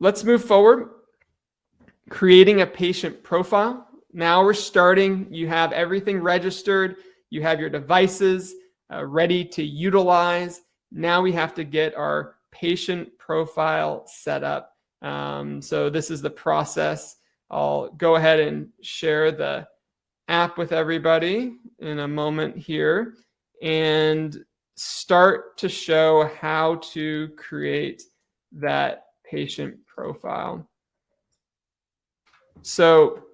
let's move forward. Creating a patient profile. Now we're starting. You have everything registered. You have your devices ready to utilize. Now we have to get our patient profile set up. So this is the process. I'll go ahead and share the app with everybody in a moment here and start to show how to create that patient profile. So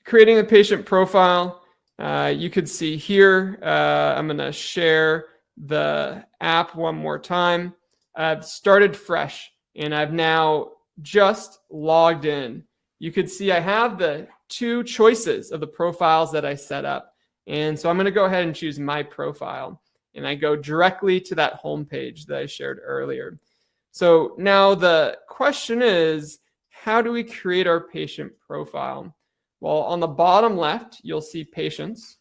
creating a patient profile, you could see here, I'm going to share the app one more time. I've started fresh and I've now just logged in. You could see I have the two choices of the profiles that I set up. And so I'm going to go ahead and choose my profile. And I go directly to that home page that I shared earlier. So now the question is, how do we create our patient profile? Well, on the bottom left, you'll see patients.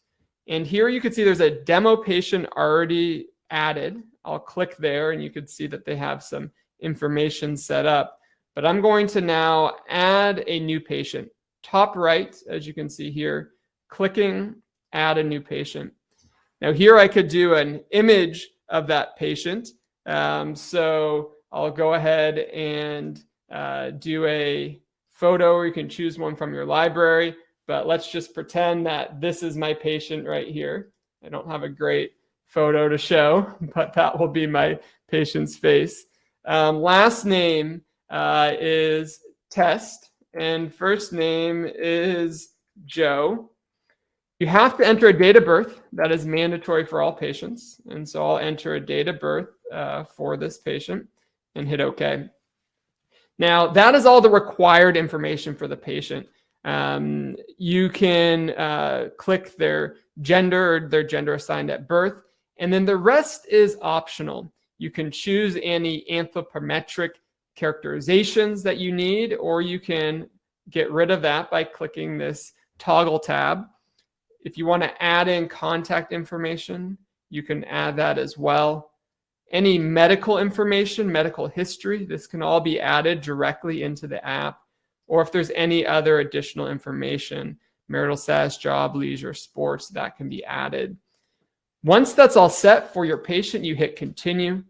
And here you can see there's a demo patient already added. I'll click there and you can see that they have some information set up. But I'm going to now add a new patient. Top right, as you can see here, clicking add a new patient. Now here I could do an image of that patient. So I'll go ahead and do a photo, or you can choose one from your library. But let's just pretend that this is my patient right here. I don't have a great photo to show, but that will be my patient's face. Last name is Test, and first name is Joe. You have to enter a date of birth. That is mandatory for all patients. And so I'll enter a date of birth for this patient and hit OK. Now, that is all the required information for the patient. You can click their gender or their gender assigned at birth, and then the rest is optional. You can choose any anthropometric characterizations that you need, or you can get rid of that by clicking this toggle tab. If you want to add in contact information, you can add that as well. Any medical information, medical history, this can all be added directly into the app. Or if there's any other additional information, marital status, job, leisure, sports, that can be added. Once that's all set for your patient, you hit continue.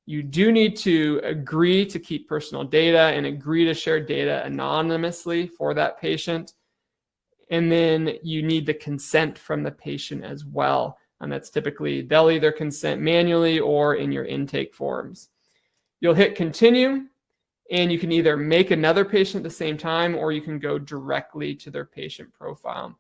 You do need to agree to keep personal data and agree to share data anonymously for that patient. And then you need the consent from the patient as well. And that's typically, they'll either consent manually or in your intake forms. You'll hit continue, and you can either make another patient at the same time, or you can go directly to their patient profile.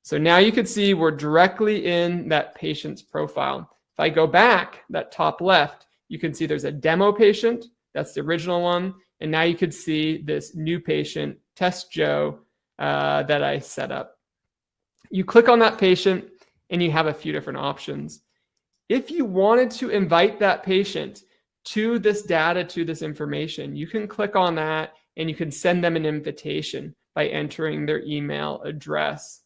So now you can see we're directly in that patient's profile. If I go back, that top left, you can see there's a demo patient. That's the original one. And now you can see this new patient, Test Joe, that I set up. You click on that patient and you have a few different options. If you wanted to invite that patient to this data, to this information, you can click on that and you can send them an invitation by entering their email address.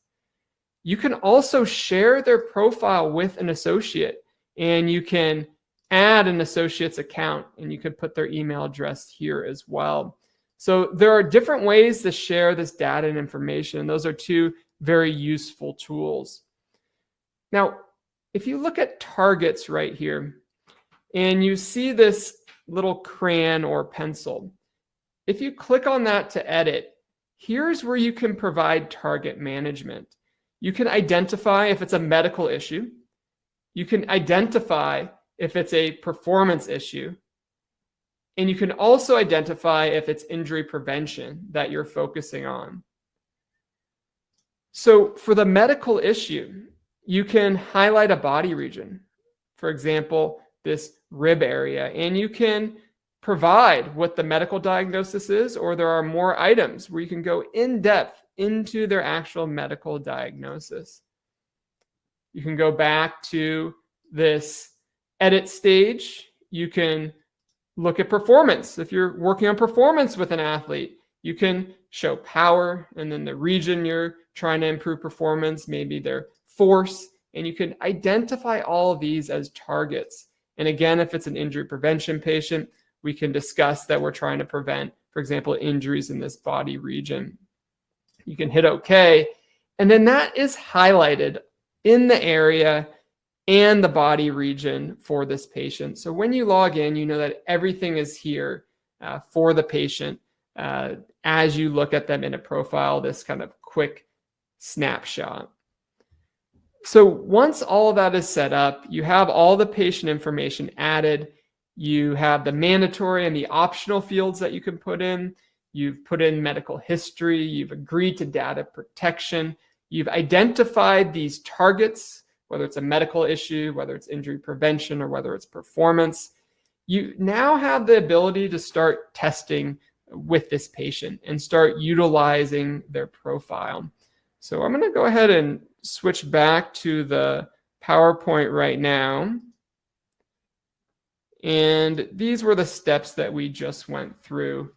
You can also share their profile with an associate, and you can add an associate's account and you could put their email address here as well. So there are different ways to share this data and information. Those are two very useful tools. Now, if you look at targets right here and you see this little crayon or pencil, if you click on that to edit, here's where you can provide target management. You can identify if it's a medical issue. You can identify if it's a performance issue. And you can also identify if it's injury prevention that you're focusing on. So for the medical issue, you can highlight a body region, for example, this rib area, and you can provide what the medical diagnosis is, or there are more items where you can go in depth into their actual medical diagnosis. You can go back to this edit stage. You can look at performance. If you're working on performance with an athlete, you can show power and then the region you're trying to improve performance, maybe their force, and you can identify all of these as targets. And again, if it's an injury prevention patient, we can discuss that we're trying to prevent for example, injuries in this body region. You can hit OK, and then that is highlighted in the area and the body region for this patient. So when you log in, you know that everything is here for the patient as you look at them in a profile, this kind of quick snapshot. So once all of that is set up, you have all the patient information added. You have the mandatory and the optional fields that you can put in. You've put in medical history. You've agreed to data protection. You've identified these targets, whether it's a medical issue, whether it's injury prevention, or whether it's performance. You now have the ability to start testing with this patient and start utilizing their profile. So I'm going to go ahead and switch back to the PowerPoint right now. And these were the steps that we just went through.